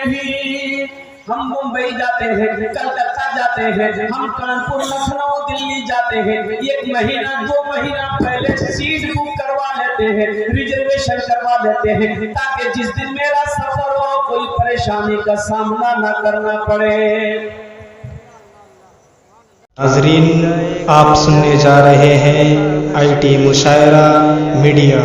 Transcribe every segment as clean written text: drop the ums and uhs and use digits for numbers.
नहीं। हम मुंबई जाते हैं, कलकत्ता जाते हैं, हम कानपुर, लखनऊ, दिल्ली जाते हैं, 1 महीना 2 महीना पहले सीट बुक करवा लेते हैं, रिजर्वेशन करवा लेते हैं, ताकि जिस दिन मेरा सफर हो कोई परेशानी का सामना न करना पड़े। नाज़रीन, आप सुनने जा रहे हैं IT मुशायरा मीडिया।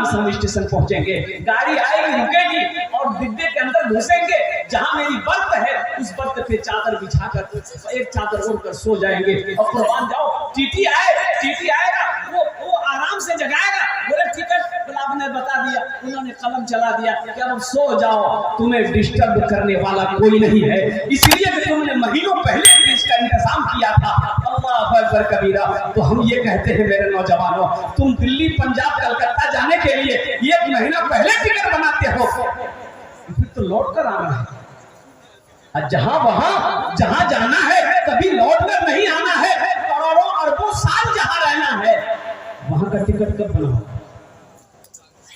हम स्टेशन पहुंचेंगे, गाड़ी आएगी, रुकेगी और डिब्बे के अंदर घुसेंगे। जहां मेरी बर्थ है उस बर्थ पे चादर बिछाकर एक चादर ओढ़कर सो जाएंगे। और कुर्बान जाओ, टीटी आएगा, वो आराम से जगाएगा। बोले टिकट गुलाब ने बता दिया, उन्होंने कलम चला दिया कि अब सो जाओ, तुम्हें डिस्टर्ब करने वाला कोई नहीं है। इसलिए कि तुमने महीनों पहले इसका इंतजाम किया था। अल्लाह अकबर कबीरा। तो हम ये कहते हैं मेरे नौजवानों, तुम दिल्ली, पंजाब, कलकत्ता जाने के लिए 1 महीना पहले टिकट बनाते हो, फिर तो लौट कर आना है। जहां जाना है कभी लौट कर नहीं आना है। करोड़ों अरबों साल जहां रहना है, वहां का टिकट कब बनाओ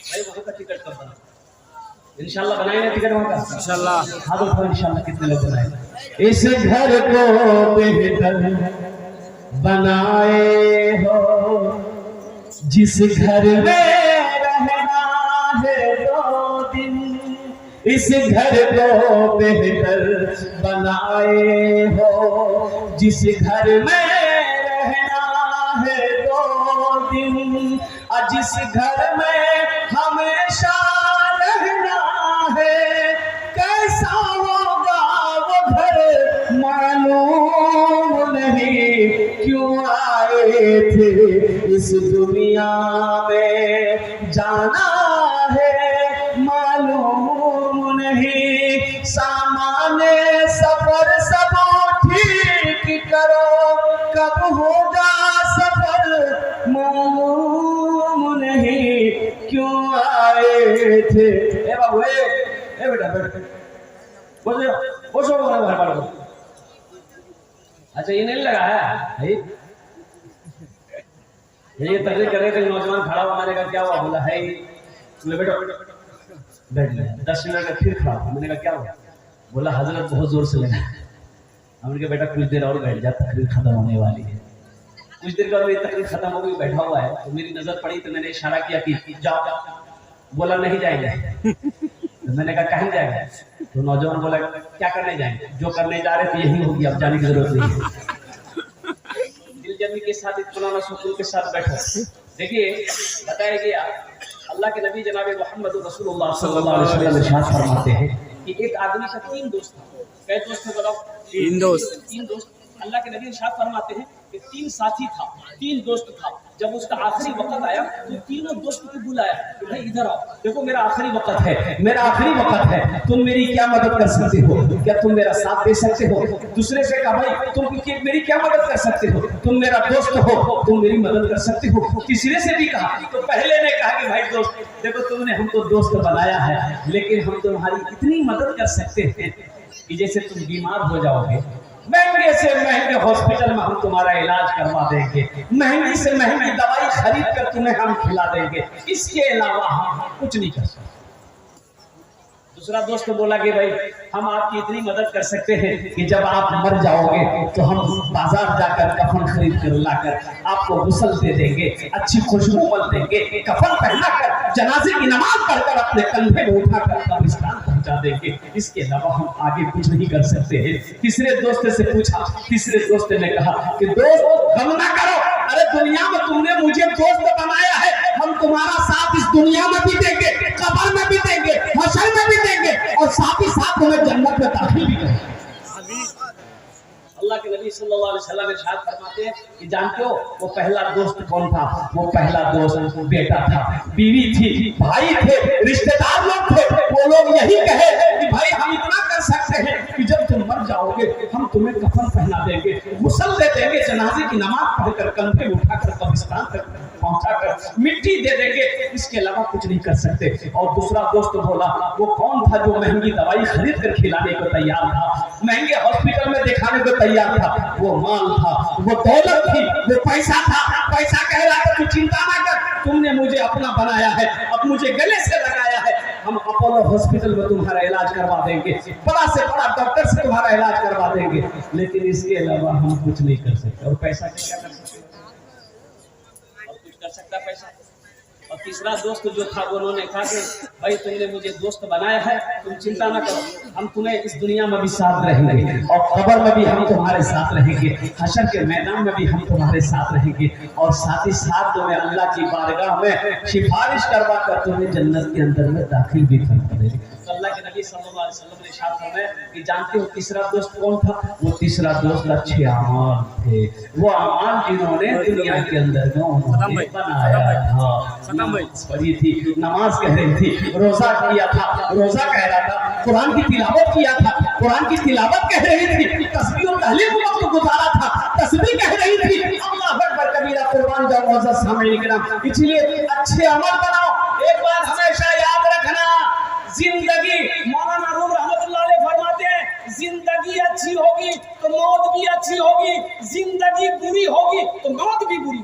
भाई? वहां का टिकट कब बनाओ? इंशाल्लाह बनाएंगे टिकट वहां का इंशाल्लाह। हाँ तो इंशाल्लाह कितने लोग बनाएंगे? इस घर को बेहतर बनाए हो, जिस घर में रहना है 2 दिन, इस घर को बेहतर बनाए हो, जिस घर में रहना है 2 दिन, और जिस घर में हमेशा रहना है, कैसा होगा वो घर मालूम नहीं। क्यों आए थे इस दुनिया में, जाना है मालूम नहीं। सामान्य सफर सब ठीक करो, कब होगा सफर मालूम नहीं। क्यों आए थे ए बाबू, ए बेटा बैठ, बोलो। अच्छा ये नहीं लगा है ये तकलीफ कर रहे थे। नौजवान खड़ा हुआ, मैंने कहा क्या हुआ? बोला है बेटा बैठ गया। 10 मिनट में फिर खड़ा हुआ, मैंने कहा क्या हुआ? बोला हजरत बहुत जोर से लगा। हमने कहा बेटा कुछ देर और बैठ जा, तकलीफ खत्म होने वाली है। कुछ देर बाद मेरी तकलीफ खत्म हो गई, बैठा हुआ है, तो मेरी नजर पड़ी तो मैंने इशारा किया कि जाओ। बोला नहीं जाएंगे। तो मैंने कहा कहीं जाएगा? तो नौजवान बोला क्या करने जाएंगे? जो करने जा रहे थे यही होगी, अब जाने की जरूरत नहीं है। दिलजमी के साथ, इत्मीनान सुकून के साथ बैठो। देखिए बताया गया, अल्लाह के नबी जनाब मोहम्मद रसूलुल्लाह सल्लल्लाहु अलैहि वसल्लम इरशाद फरमाते हैं कि एक आदमी का 3 दोस्त था। कै दोस्त थे बताओ? 3 दोस्त। अल्लाह के नबी इरशाद फरमाते हैं कि 3 साथी था, 3 दोस्त था। जब उसका आखिरी वक्त आया तो तीनों दोस्त को बुलाया कि भाई इधर आओ, देखो मेरा आखिरी वक्त है, तुम मेरी क्या मदद कर सकते हो? क्या तुम मेरा साथ दे सकते हो? दूसरे से कहा भाई तुम मेरी क्या मदद कर सकते हो? तुम मेरा दोस्त हो, तुम मेरी मदद कर सकते हो। तीसरे से भी कहा। तो पहले ने कहा कि भाई दोस्त देखो, तुमने हमको दोस्त बनाया है, लेकिन हम तुम्हारी इतनी मदद कर सकते हैं कि जैसे तुम बीमार हो जाओगे, महंगे से महंगे हॉस्पिटल में हम तुम्हारा इलाज करवा देंगे, महंगी से महंगी दवाई खरीद कर तुम्हें हम खिला देंगे, इसके अलावा हम कुछ नहीं कर सकते। दूसरा दोस्त बोला कि भाई हम आपकी इतनी मदद कर सकते हैं कि जब आप मर जाओगे तो हम बाजार जाकर कफन खरीद कर लाकर आपको गुस्ल दे देंगे, अच्छी खुशबू मल देंगे, कफन पहनाकर जनाजे की नमाज पढ़कर अपने कंधे में उठाकर कब्रिस्तान पहुंचा देंगे, इसके अलावा हम आगे कुछ नहीं कर सकते हैं। तीसरे दोस्त से पूछा, तीसरे दोस्त ने कहा कि दोस्त गम ना करो, अरे दुनिया में तुमने मुझे दोस्त बनाया है, हम तुम्हारा साथ इस दुनिया में भी देंगे, कब्र में भी देंगे, हशर में भी देंगे, और साथ ही साथ तुम्हें जन्नत में दाखिल भी करेंगे। अल्लाह के नबी सल्लल्लाहु अलैहि वसल्लम इरशाद फरमाते हैं कि जानते हो वो पहला दोस्त कौन था? वो पहला दोस्त बेटा था, बीवी थी, भाई थे, रिश्तेदार लोग थे। वो लोग यही कहे कि भाई हम इतना कर सकते हैं कि जब तुम मर जाओगे हम तुम्हें कफन पहना देंगे, गुस्ल दे देंगे, जनाजे की नमाज पढ़कर कंधे उठाकर कब्रिस्तान तक पहुंचाकर मिट्टी दे देंगे, इसके अलावा कुछ नहीं कर सकते। और दूसरा दोस्त बोला वो कौन था? जो महंगी दवाई खरीद कर खिलाने को तैयार था, महंगे हॉस्पिटल में दिखाने को तैयार था, वो माल था, वो दौलत थी, वो पैसा था। पैसा कह रहा था तू चिंता ना कर, तुमने मुझे अपना बनाया है, अब मुझे गले से लगाया है, हम अपोलो हॉस्पिटल में तुम्हारा इलाज करवा देंगे, बड़ा से बड़ा डॉक्टर से तुम्हारा इलाज करवा देंगे, लेकिन इसके अलावा हम कुछ नहीं कर सकते। और पैसा क्या कर सकते? और कुछ कर सकता पैसा? और तीसरा दोस्त जो था उन्होंने कहा कि भाई तुमने मुझे दोस्त बनाया है, तुम चिंता ना करो, हम तुम्हें इस दुनिया में भी साथ रहेंगे और कब्र में भी हम तुम्हारे साथ रहेंगे, हशर के मैदान में भी हम तुम्हारे साथ रहेंगे, और साथ ही साथ तुम्हें अल्लाह की बारगाह में सिफारिश करवा कर तुम्हें जन्नत के अंदर में दाखिल भी कर देंगे। तो अल्लाह के नबी सल्लल्लाहु अलैहि वसल्लम ने इरशाद फरमाया कि जानते हो तीसरा दोस्त कौन था? वो तीसरा दोस्त अच्छे अमाल थे, वो अमाल जिन्होंने दुनिया के अंदर में उन्होंने बनाया था। नमाज पढ़ी थी, नमाज कह रही थी, रोजा किया था, रोजा कह रहा था, कुरान की तिलावत किया था, कुरान की तिलावत कह रही थी, तस्बीह और तहलील वक्त गुजारा था, तस्बीह कह रही थी, अल्लाह अकबर कबीरा, कुर्बान जाओ मौजूद सामने निकला। इसलिए अच्छे अमल बनाओ। एक बात हमेशा याद रखना, जिंदगी, मौलाना रूम रहमतुल्लाह अलैह फरमाते हैं, जिंदगी अच्छी होगी तो मौत भी अच्छी होगी, जिंदगी बुरी होगी तो मौत भी बुरी।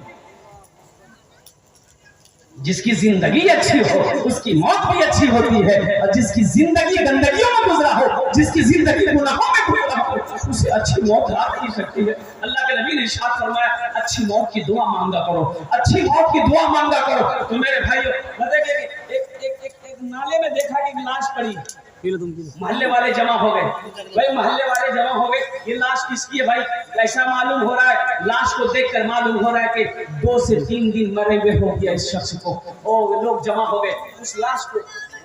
जिसकी जिंदगी अच्छी हो उसकी मौत भी अच्छी होती है, और जिसकी जिंदगी गंदगियों में गुजरा हो, जिसकी जिंदगी गुनाहों में गुजरा हो, उसे अच्छी मौत आ नहीं सकती है। अल्लाह के नबी ने इरशाद फरमाया, अच्छी मौत की दुआ मांगा करो, अच्छी मौत की दुआ मांगा करो। तो मेरे भाइयों बताइए, एक नाले में देखा कि लाश पड़ी, मोहल्ले वाले जमा हो गए, भाई मोहल्ले वाले जमा हो गए, ये लाश किसकी है भाई? ऐसा मालूम हो रहा है, लाश को देखकर मालूम हो रहा है कि 2 से 3 दिन मरे हुए हो गया इस शख्स को। और लोग जमा हो गए, उस लाश को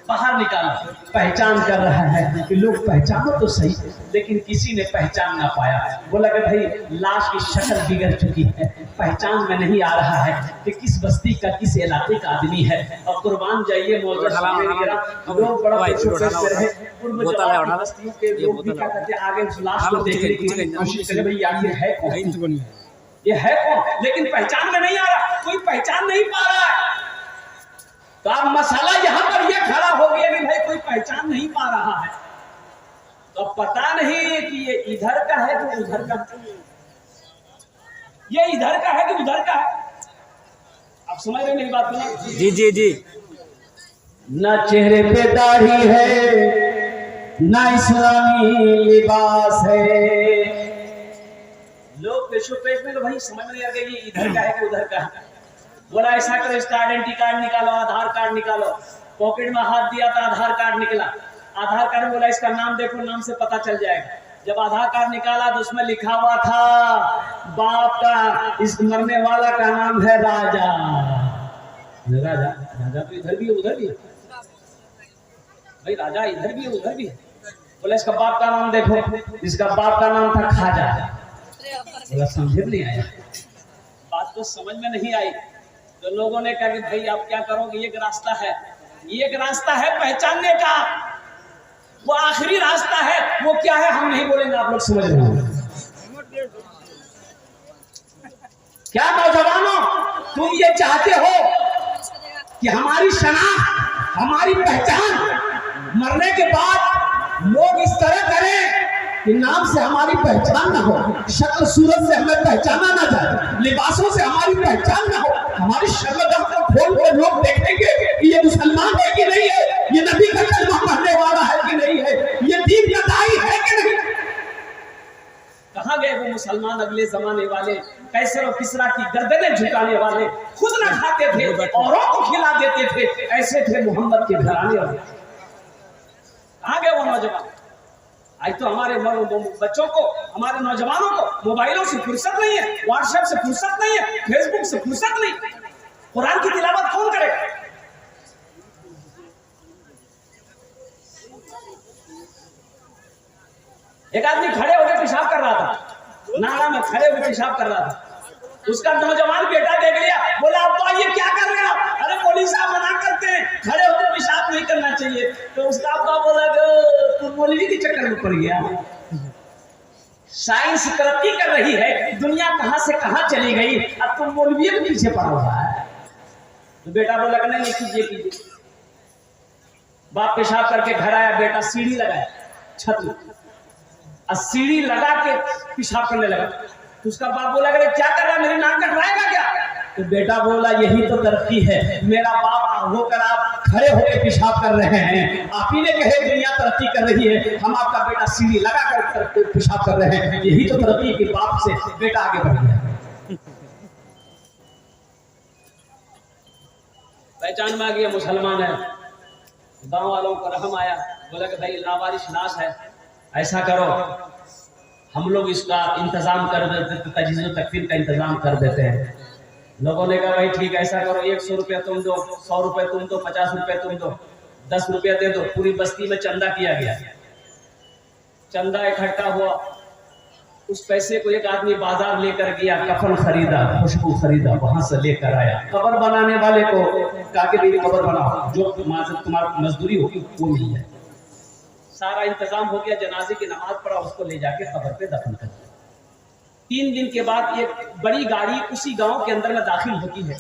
बाहर निकाला, पहचान कर रहा है कि लोग पहचानो तो सही, लेकिन किसी ने पहचान ना पाया। बोला कि भाई लाश की शक्ल बिगड़ चुकी है, पहचान में नहीं आ रहा है कि किस बस्ती का, किस इलाके का आदमी है। और कुर्बान जाइए मौजूद लोग बड़ा बस्तियों के लोग भी क्या करते, आगे उस लाश को देखने की कोशिश करे, भाई यार ये है कौन, ये है कौन, लेकिन पहचान में नहीं आ रहा, कोई पहचान नहीं पा रहा है। तो अब मसाला यहाँ पर ये खड़ा हो गया कि भाई कोई पहचान नहीं पा रहा है, तो पता नहीं कि ये इधर का है कि उधर का, ये इधर का है कि उधर का है। आप समझ रहे मेरी बात ना? जी जी जी। ना चेहरे पे दाढ़ी है, ना इस्लामी लिबास है, लोग पेशो पेश में तो भाई समझ में नहीं आ गया ये इधर का है कि उधर का है। बोला ऐसा करो, इसका आइडेंटिटी कार्ड निकालो, आधार कार्ड निकालो, पॉकेट में हाथ दिया था, आधार कार्ड निकला, आधार कार्ड बोला इसका नाम देखो, नाम से पता चल जाएगा। जब आधार कार्ड निकाला तो उसमें लिखा हुआ था बाप का, इस मरने वाला का नाम है राजा। राजा, राजा तो इधर भी है उधर भी है भाई, राजा इधर भी है उधर भी है। बोला इसका बाप का नाम देखो, इसका बाप का नाम था खाजा। बोला समझ नहीं आया, बात तो समझ में नहीं आई। तो लोगों ने कहा कि भाई आप क्या करोगे, एक रास्ता है, एक रास्ता है पहचानने का, वो आखिरी रास्ता है, वो क्या है हम नहीं बोलेंगे, आप लोग समझ रहे हैं क्या? नौजवानों, तुम ये चाहते हो कि हमारी शनाख्त, हमारी पहचान मरने के बाद लोग इस तरह करें कि नाम से हमारी पहचान ना हो, शक्ल सूरत से हमें पहचाना ना जाए, लिबासों से हमारी पहचान ना हो, हमारी शक्ल को खोल कर लोग देखेंगे कि ये मुसलमान है कि नहीं है, ये नबी का कलमा पढ़ने वाला है कि नहीं है, ये दीन का दाई है कि नहीं। कहाँ गए वो मुसलमान अगले जमाने वाले, कैसर और किसरा की गर्दनें झुकाने वाले, खुद ना खाते थे औरों को खिला देते थे, ऐसे थे मोहम्मद के घराने वाले। कहाँ गए वो नौजवान? आज तो हमारे बच्चों को, हमारे नौजवानों को मोबाइलों से फुर्सत नहीं है, व्हाट्सएप से फुर्सत नहीं है, फेसबुक से फुर्सत नहीं, कुरान की तिलावत कौन करे? एक आदमी खड़े होकर पेशाब कर रहा था, नाला में खड़े होकर पेशाब कर रहा था, उसका नौजवान बेटा देख लिया, बोला अब तो ये क्या कर रहे हो? अरे मौलवी साहब मना करते हैं, खड़े होकर पेशाब नहीं करना चाहिए। तो उसका अब्बा बोला तुम मौलवी के चक्कर में पड़ गया, साइंस तरक्की कर रही है, दुनिया कहां से कहां चली गई, अब तुम मौलवी के पीछे पड़ा हुआ है। तो बेटा बोला नहीं कीजिए कीजिए। बाप पेशाब करके घर आया, बेटा सीढ़ी लगाया छत में, और सीढ़ी लगा के पेशाब करने लगा। तो उसका बाप बोला क्या कर रहा है, मेरी नाक कटवाएगा क्या? तो बेटा बोला यही तो तरक्की है, मेरा बाप होकर आप खड़े होकर पेशाब कर रहे हैं। आप ही ने कहे दुनिया तरक्की कर रही है, हम आपका बेटा सीढ़ी लगा कर पेशाब कर रहे हैं। यही तो तरक्की के बाप से बेटा आगे बढ़ गया। पहचान में आ गया मुसलमान है। गांव वालों को रहम आया, बोला कि भाई लावारिश लाश है, ऐसा करो हम लोग इसका इंतजाम कर देते, तजहीज़ तकफीन का इंतजाम कर देते हैं। लोगों ने कहा भाई ठीक ऐसा करो, 100 रुपया तुम दो, 100 रुपये तुम दो, 50 रुपये तुम दो, 10 रुपया दे दो। पूरी बस्ती में चंदा किया गया। चंदा इकट्ठा हुआ, उस पैसे को एक आदमी बाजार लेकर गया, कफन खरीदा, खुशबू खरीदा, वहां से लेकर आया। कब्र बनाने वाले को कहा कि मेरी कब्र बनाओ, जो तुम्हारी मजदूरी होगी वो मिल जाए। सारा इंतजाम हो गया, जनाजे की नमाज पढ़ा, उसको ले जाके कब्र पे दफन कर दिया। 3 दिन के बाद एक बड़ी गाड़ी उसी गांव के अंदर में दाखिल होती है।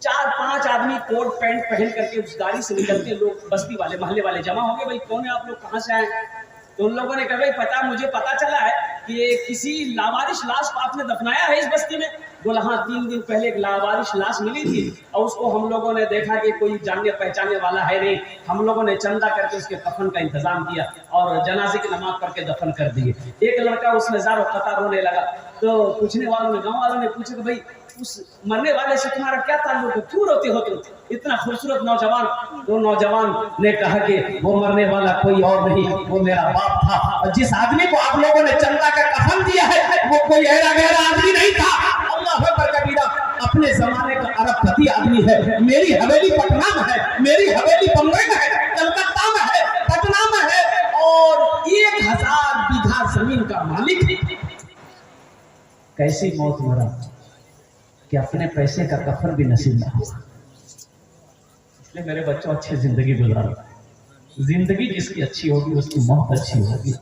4-5 आदमी कोट पैंट पहन करके उस गाड़ी से निकलते, लोग बस्ती वाले मोहल्ले वाले जमा हो गए। भाई कौन है आप लोग, कहाँ से आए? तो उन लोगों ने कहा भाई मुझे पता चला है कि ये किसी लावारिश लाश को आपने दफनाया है इस बस्ती में। बोला हाँ, 3 दिन पहले एक लावारिश लाश मिली थी और उसको हम लोगों ने देखा कि कोई जानने पहचानने वाला है नहीं। हम लोगों ने चंदा करके उसके कफन का इंतजाम किया और जनाजे की नमाज पढ़ के दफन कर दिए। एक लड़का उसमें ज़ारो कतार रोने लगा। तो पूछने वालों ने, गाँव वालों ने पूछा कि भाई उस मरने वाले से तुम्हारा क्या ताल्लुक है, क्यों रोते हो तुम? इतना खूबसूरत नौजवान। तो नौजवान ने कहा कि वो मरने वाला कोई और नहीं, वो मेरा बाप था। और जिस आदमी को आप लोगों ने चंदा का कफन दिया है वो कोई ऐरा गहरा आदमी नहीं था। अल्लाह अकबर कबीरा, अपने जमाने का अरबपति आदमी है। मेरी हवेली पटना में है, मेरी हवेली बम्बई में है, कलकत्ता में है, पटना में है और 1000 बीघा जमीन का मालिक है। कैसी मौत मरा कि अपने पैसे का कफन भी नसीब ना हुआ। इसलिए मेरे बच्चों, अच्छी जिंदगी गुजारो। जिंदगी जिसकी अच्छी होगी उसकी मौत अच्छी होगी,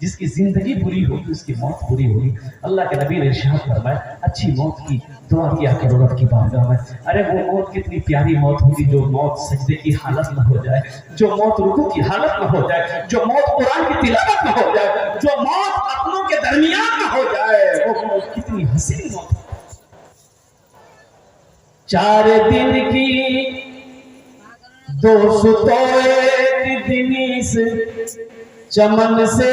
जिसकी जिंदगी बुरी होगी उसकी मौत बुरी होगी। अल्लाह के नबी ने इरशाद फरमाया, अच्छी मौत की दुआ किया करो रब की बारगाह में। अरे वो मौत कितनी प्यारी मौत होगी, जो मौत सजदे की हालत में हो जाए, जो मौत रुकू की हालत में हो जाए, जो मौत कुरान की तिलावत में हो जाए, जो मौत अपनों के दरमियान में हो जाए, वो मौत कितनी हसीन मौत। 4 दिन की 201 दिन इस चमन से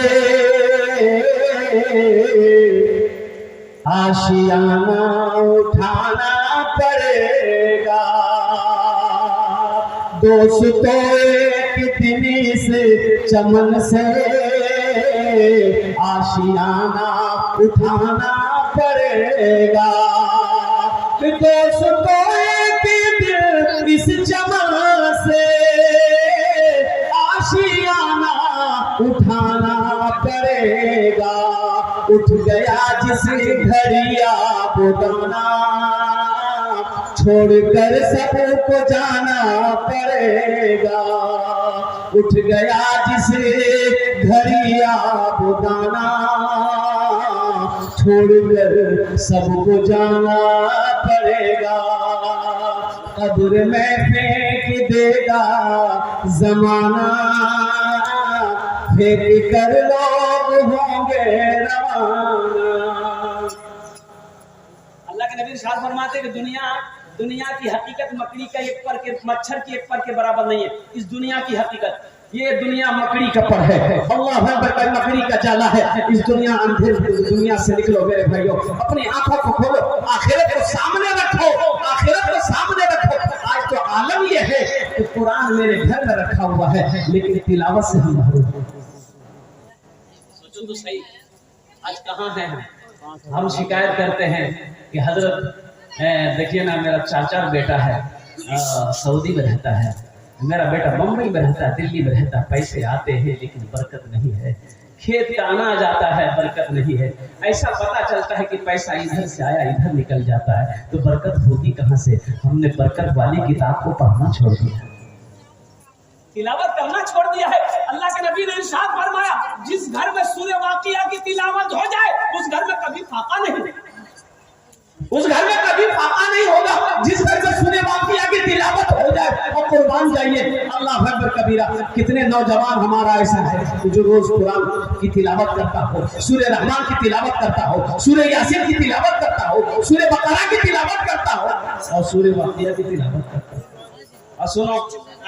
आशियाना उठाना पड़ेगा। 201 दिन इस चमन से आशियाना उठाना पड़ेगा। 201 दिन इस चमन से आशियाना उठाना पड़ेगा। उठ गया जिस घड़िया बुदाना, छोड़कर सबको जाना पड़ेगा। उठ गया जिस घड़िया बुदाना, छोड़कर सबको जाना पड़ेगा। कब्र में फेंक देगा जमाना, फेंक कर लोग होंगे रवाना। अल्लाह के नबी इरशाद फरमाते हैं कि दुनिया की हकीकत मकड़ी का एक पर के, मच्छर की एक पर के बराबर नहीं है। इस दुनिया की हकीकत, ये दुनिया मकड़ी का पर है। अल्लाह अकबर, मकड़ी का जाला है। इस दुनिया से निकलो मेरे भाइयों, अपनी आंखों को खोलो, आखिरत को सामने रखो, आखिरत को सामने रखो। आज तो आलम ये है कि कुरान मेरे घर में रखा हुआ है, लेकिन तिलावत से हम महरूम हैं। सोचो तो सही, आज कहाँ हैं हम? शिकायत करते हैं कि हजरत देखिए ना, मेरा चाचा बेटा है सऊदी में रहता है, मेरा बेटा मुंबई में रहता है, दिल्ली में रहता है। पैसे आते हैं लेकिन बरकत नहीं है, खेत का अनाज आता है बरकत नहीं है। ऐसा पता चलता है कि पैसा इधर से आया इधर निकल जाता है, तो बरकत होगी कहाँ से? हमने बरकत वाली किताब को पढ़ना छोड़ दिया, तिलावत करना छोड़ दिया है। अल्लाह के नबी ने इरशाद फरमाया, जिस घर में सूरह वाक़िया की तिलावत हो जाए उस घर में कभी फाका नहीं, उस घर में कभी फाका नहीं होगा। जिस घर में सूरह वाक़िया की तिलावत हो जाए, और कुर्बान जाइए। अल्लाह अकबर कबीरा, कितने नौजवान हमारा ऐसा है जो रोज कुरान की तिलावत करता हो, सूरह रहमान की तिलावत करता हो, सूरह यासीन की तिलावत करता हो, सूरह बकरा की तिलावत करता हो और सूरह वाक़िया की तिलावत करता हो। और सुनो,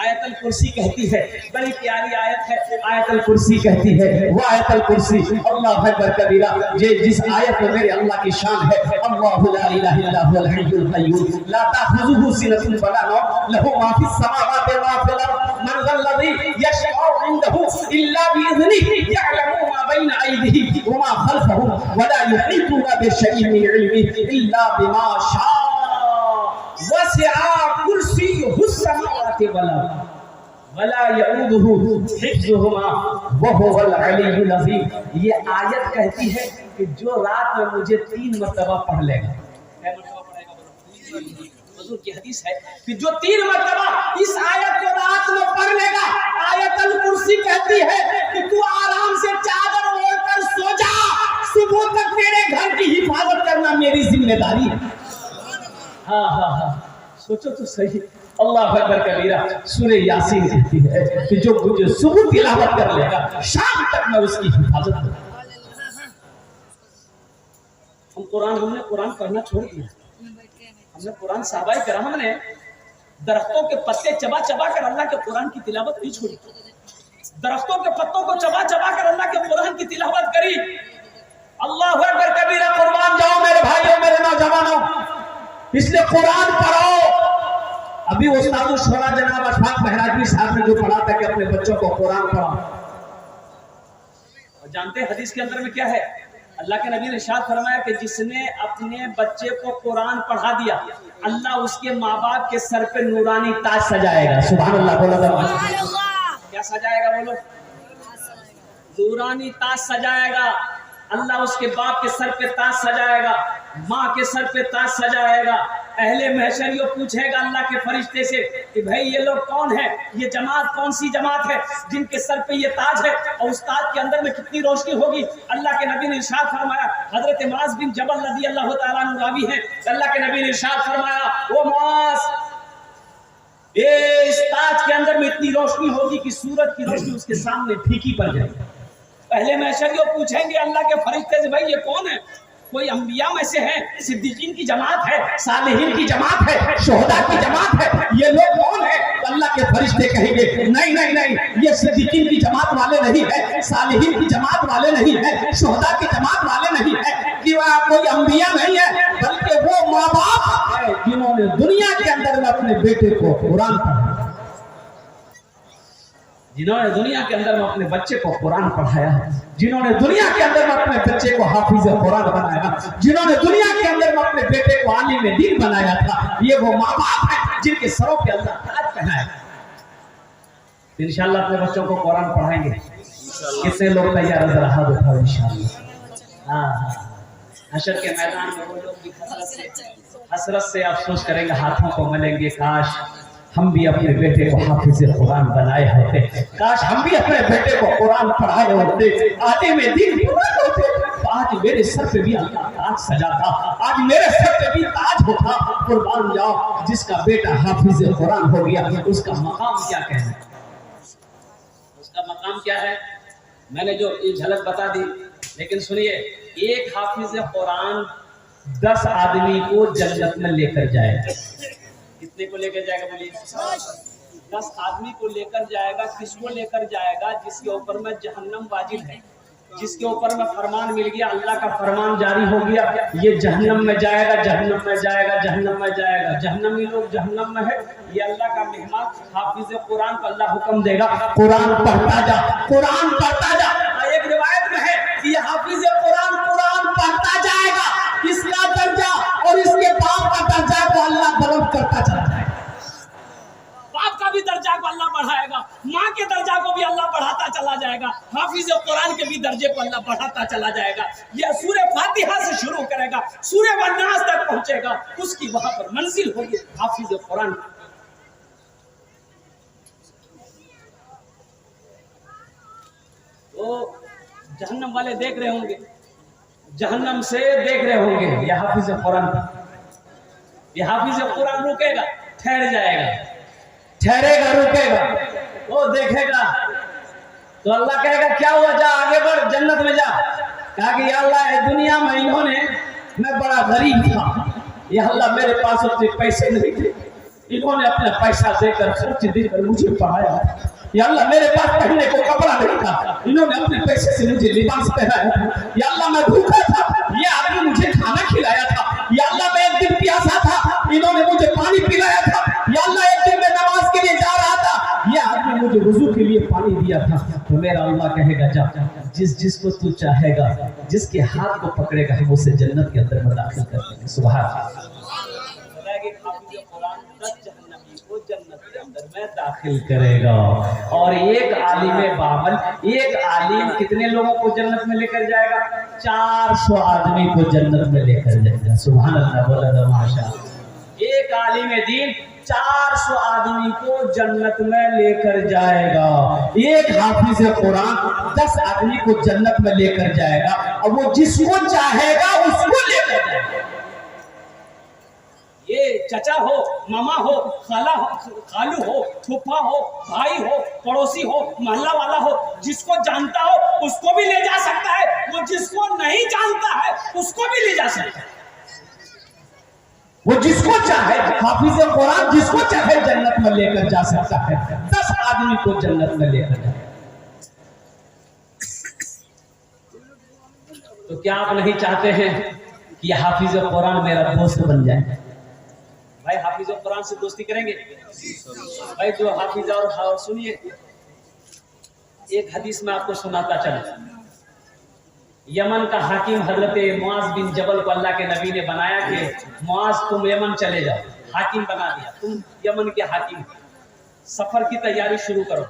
आयतल कुर्सी कहती है, बड़ी प्यारी आयत है। आयतल कुर्सी कहती है वो आयतल कुर्सी, अल्लाह अकबर कबीरा, ये जिस आयत में मेरे अल्लाह की शान है, अल्लाहु ला इलाहा इल्ला हुवल हय्युल कय्यूम ला ताखुजुहु सिनतुन वला नौम लहु मा फिस समावाति व मा फिल अर्द मन ज़ल्लज़ी यशफ़अु इंदहु इल्ला बिइज़निहि यअलमु मा बैन अयदीहिम व मा खल्फहुम व ला युहीतूना बिशैइन मिन इल्मिहि इल्ला बिमा शाअ वसि'a कुर्सियुहु समावाति वल अर्द वला यऊदुहु हिफ्ज़ुहुमा व हुवल अलीयुल अज़ीम। ये आयत कहती है कि जो रात में मुझे 3 मरतबा पढ़ लेगा, क्या मरतबा पढ़ेगा बोलो? हुजूर की हदीस है कि जो 3 मरतबा इस आयत को रात में पढ़ लेगा, आयतुल कुर्सी कहती है कि तू आराम से चादर ओढ़कर सो जा, सुबह तक तेरे घर की हिफाजत करना मेरी जिम्मेदारी है। हाँ हाँ हाँ, सोचो तो सही। अल्लाह अकबर कबीरा, सूरह यासीन कहती है कि जो मुझे सुबह तिलावत कर लेगा, शाम तक मैं उसकी हिफाजत करूंगा। हमने कुरान पढ़ना छोड़ दिया। हमने कुरान साहबाए किराम ने दरख्तों के पत्ते चबा चबा कर अल्लाह के कुरान की तिलावत नहीं छोड़ी। दरख्तों के पत्तों को चबा चबा कर अल्लाह के कुरान की तिलावत करी। अल्लाह अकबर कबीरा, कुर्बान जाओ मेरे भाइयों, मेरे नौजवानों, इसलिए कुरान पढ़ो। अभी उस्ताद शोरा जनाब अशफाक महराजवी साहब ने जो पढ़ा था कि अपने बच्चों को कुरान पढ़ाओ, और जानते हैं हदीस के अंदर में क्या है? अल्लाह के नबी ने इरशाद फरमाया कि जिसने अपने बच्चे को कुरान पढ़ा दिया, अल्लाह उसके माँ बाप के सर पे नूरानी ताज सजाएगा। सुभान अल्लाह, बोलो क्या सजाएगा? बोलो, नूरानी ताज सजाएगा। अल्लाह उसके बाप के सर पे ताज सजाएगा, माँ के सर पे ताज सजाएगा। अहले महशर ये पूछेगा अल्लाह के फरिश्ते से कि भाई ये लोग कौन है, ये जमात कौन सी जमात है जिनके सर पे ये ताज है, और उस ताज के अंदर में कितनी रोशनी होगी? अल्लाह के नबी ने इरशाद फरमाया, हजरत मुआज़ बिन जबल रज़ी अल्लाह तआला अन्हु रावी हैं, अल्लाह के नबी ने इरशाद फरमाया, ओ मुआज़, इस ताज के अंदर में इतनी रोशनी होगी कि सूरज की रोशनी उसके सामने फीकी पड़ जाएगी। पहले महशर ये पूछेंगे अल्लाह के फरिश्ते से, भाई ये कौन है? कोई अंबिया में से है, सिद्दीकीन की जमात है, सालिहीन की जमात है, शोहदा की जमात है, ये लोग कौन है? तो अल्लाह के फरिश्ते कहेंगे, नहीं नहीं नहीं, ये सिद्दीकीन की जमात वाले नहीं है, सालिहीन की जमात वाले नहीं है, शोहदा की जमात वाले नहीं है, कि वह कोई अंबिया नहीं है, बल्कि वो माँ बाप है जिन्होंने दुनिया के अंदर में अपने बेटे को कुरान पढ़ाया, जिन्होंने दुनिया के अंदर में अपने बच्चे को कुरान पढ़ाया, जिन्होंने दुनिया के अंदर में अपने बच्चे को हाफिज कुरान बनाया, जिन्होंने दुनिया के अंदर में अपने बेटे को आलिम दीन बनाया था, ये वो माँ बाप है जिनके सरों पे अल्लाह ताज पहनाया। इंशाअल्लाह अपने बच्चों को कुरान पढ़ाएंगे। कितने लोग तैयार है? जरा हाथ उठाओ इंशाअल्लाह। हाँ, हशर के मैदान में वो लोग भी हसरत से अफसोस करेंगे, हाथों को मलेंगे, काश हम भी अपने बेटे को हाफिज कुरान बनाए होते, काश हम भी अपने बेटे को कुरान पढ़ाए होते, आलिम दीन बनाए होते। आज मेरे सर पे भी अल्लाह ताज सजाता, आज मेरे सर पे भी ताज होता। कुर्बान जाओ, जिसका बेटा हाफिज कुरान हो गया, उसका मकाम क्या कहना है? उसका मकाम क्या है? मैंने जो ये झलक बता दी, लेकिन सुनिए, एक हाफिज कुरान 10 आदमी को जन्नत में लेकर जाएगा। कितने को लेकर जाएगा? बोलिए, 10 आदमी को लेकर जाएगा। किसको लेकर जाएगा? जिसके ऊपर में जहन्नम वाजिब है, जिसके ऊपर में फरमान मिल गया, अल्लाह का फरमान जारी हो गया, ये जहन्नम में जाएगा, जहन्नम में जाएगा, जहन्नम में जाएगा। जहन्नमी लोग जहन्नम में है, ये अल्लाह का मेहमान हाफिज कुरान को अल्लाह हुक्म देगा, कुरान पढ़ता जा, कुरान पढ़ता जा। एक रिवायत में है कि हाफिज कुरान कुरान पढ़ता जाएगा, इसका दर्जा और इसके बाप का दर्जा को अल्लाह बुलंद करता चला जाएगा। बाप का भी दर्जा को अल्लाह बढ़ाएगा, माँ के दर्जा को भी अल्लाह बढ़ाता चला जाएगा, हाफिज कुरान के भी दर्जे को अल्लाह बढ़ाता चला जाएगा। यह सूरह फातिहा से शुरू करेगा, सूरह वन्नास तक पहुंचेगा, उसकी वहां पर मंजिल होगी हाफिज कुरान। तो जहन्नम वाले देख रहे होंगे, जहन्नम से देख रहे होंगे, यह हाफिज कुरान, यह हाफिज कुरान रुकेगा, ठहर जाएगा, ठहरेगा, रुकेगा, वो देखेगा, तो अल्लाह कहेगा क्या हुआ, जा आगे बढ़, जन्नत में जा। कहा कि या अल्लाह, दुनिया में इन्होंने, मैं बड़ा गरीब था, या अल्लाह मेरे पास उतने पैसे नहीं थे, इन्होंने अपना पैसा देकर खर्च देकर मुझे पढ़ाया। या अल्लाह मेरे पास पहनने को कपड़ा नहीं था, इन्होंने अपने पैसे से मुझे लिबास पहनाया था। या अल्लाह मैं भूखा था, ये आदमी मुझे खाना खिलाया था। या अल्लाह मैं एक दिन प्यासा था, इन्होंने मुझे पानी पिलाया था। या अल्लाह एक दिन मैं नमाज के लिए जा रहा था, ये आदमी मुझे वुजू के लिए पानी दिया था। तो मेरा अल्लाह कहेगा जा, जिसको तू चाहेगा, जिसके हाथ को पकड़ेगा हम उसे जन्नत के अंदर में दाखिल कर देंगे। सुभान अल्लाह। जन्नत के अंदर में दाखिल करेगा। और एक आलिम बामल, एक आलिम कितने लोगों को जन्नत में लेकर जाएगा? 400 आदमी को जन्नत में लेकर जाएगा। सुभान अल्लाह, बोला माशाअल्लाह। एक आलिम दीन 400 आदमी को जन्नत में लेकर जाएगा। एक हाफिज कुरान 10 आदमी को जन्नत में लेकर जाएगा। और वो जिसको चाहेगा उसको लेकर जाएगा। ये चचा हो, मामा हो, खाला हो, खालू हो, फूफा हो, भाई हो, पड़ोसी हो, मोहल्ला वाला हो, जिसको जानता हो उसको भी ले जा सकता है। वो जिसको नहीं जानता है उसको भी ले जा सकता है। वो जिसको चाहे, हाफिज कुरान जिसको चाहे जन्नत में लेकर जा सकता है। 10 आदमी को जन्नत में लेकर जाए। तो क्या आप नहीं चाहते हैं कि हाफिज कुरान मेरा दोस्त बन जाए? भाई हाफिज कुरान से दोस्ती करेंगे भाई? जो हाफिज और सुनिए, एक हदीस में आपको सुनाता चला। यमन का हाकिम हजरत मुआज बिन जबल को अल्लाह के नबी ने बनाया कि मुआज तुम यमन चले जाओ, हाकिम बना दिया, तुम यमन के हाकिम, सफर की तैयारी शुरू करो।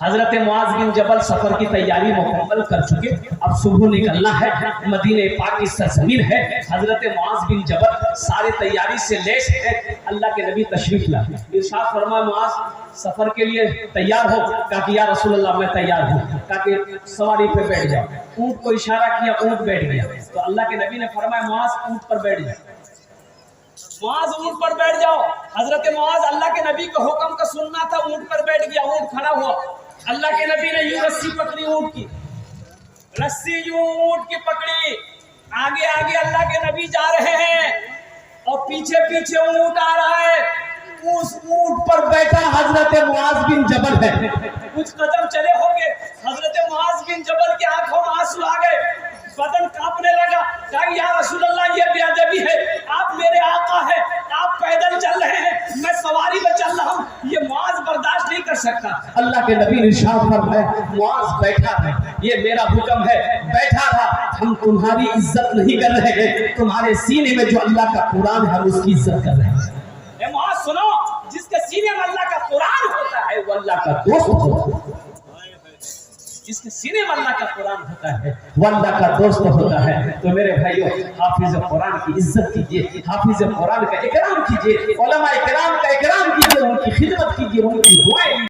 हजरत मुआज बिन जबल सफर की तैयारी मुकम्मल कर चुके। अब सुबह निकलना है, मदीने पाक की सरजमीन है। हजरत मुआज बिन जबल सारी तैयारी से लेस है। अल्लाह के नबी तशरीफ ला, इरशाद फरमा मुआज सफर के लिए तैयार हो? कहा कि या रसूल अल्लाह मैं तैयार हूँ। कहा कि सवारी पे बैठ जाओ। ऊंट को इशारा किया, ऊंट बैठ गया। तो अल्लाह के नबी ने फरमाया मुआज ऊंट पर बैठ जाओ। मुआज ऊंट पर बैठ जाओ। हजरत मुआज अल्लाह के नबी के हुक्म का सुनना था, ऊंट पर बैठ गया। ऊंट खड़ा हुआ, अल्लाह के नबी ने यूं रस्सी पकड़ी, ऊंट की रस्सी यूं ऊंट की पकड़ी। आगे आगे अल्लाह के नबी जा रहे हैं और पीछे पीछे ऊंट आ रहा है। उस ऊंट पर बैठा हजरत मुआज बिन जबल है। कुछ कदम चले होंगे, हजरत मुआज बिन जबल के आंखों में आंसू आ गए, बदन कांपने लगा। कहा या रसूल अल्लाह ये बेअदबी है, आप मेरे आका हैं, आप पैदल चल रहे हैं, मैं सवारी में चल रहा हूँ, ये मुआज बर्दाश्त नहीं कर सकता। अल्लाह के नबी ने इरशाद फरमाया मुआज बैठा है, ये मेरा हुक्म है, बैठा रहा। हम तुम्हारी इज्जत नहीं कर रहे हैं, तुम्हारे सीने में जो अल्लाह का कुरान है उसकी इज्जत कर रहे हैं। मुआज सुनो, जिसके सीने में अल्लाह का कुरान होता है वो अल्लाह का दोस्त होता है। जिसके सीने में अल्लाह का कुरान होता है वो अल्लाह का दोस्त होता है। तो मेरे भाइयों, हाफिज कुरान की इज्जत कीजिए, हाफिज कुरान का इकराम कीजिए, उलमा इकराम का इकराम कीजिए, उनकी खिदमत कीजिए, उनकी दुआएं